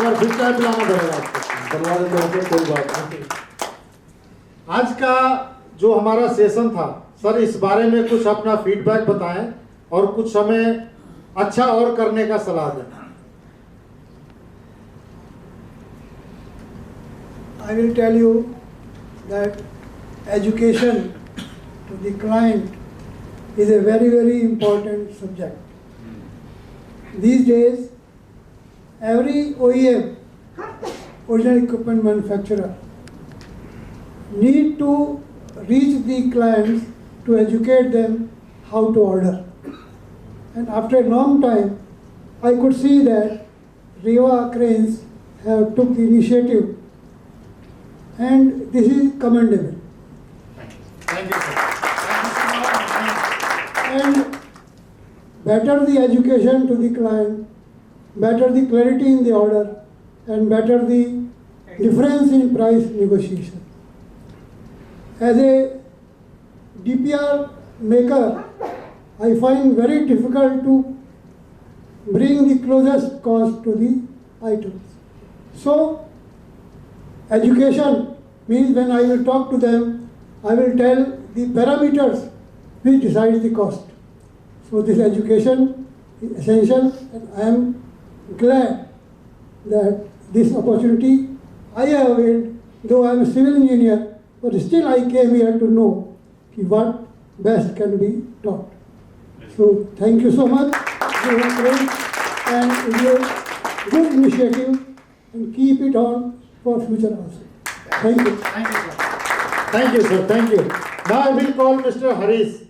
बार फिर चाय पिलाना पड़ेगा आपको। बनवा देते हैं, कोई बात नहीं। आज का जो हमारा सेशन था सर, इस बारे में कुछ अपना फीडबैक बताएं और कुछ हमें अच्छा और करने का सलाह दें। I will tell you that education to the client is a very, very important subject. These days, every OEM, original equipment manufacturer, need to reach the clients to educate them how to order. And after a long time, I could see that Reva Cranes have took the initiative, and this is commendable. Thank you, sir. And better the education to the client, better the clarity in the order, and better the difference in price negotiation. As a DPR maker, I find very difficult to bring the closest cost to the items. So, education means when I will talk to them, I will tell the parameters which decides the cost. So this education is essential, and I am glad that this opportunity I have availed, though I am a civil engineer, but still I came here to know what best can be taught. So thank you so much, and it is a good initiative, and keep it on for future also. Thank you. Thank you, sir. Thank you, sir. Thank you. Now I will call Mr. Hoists.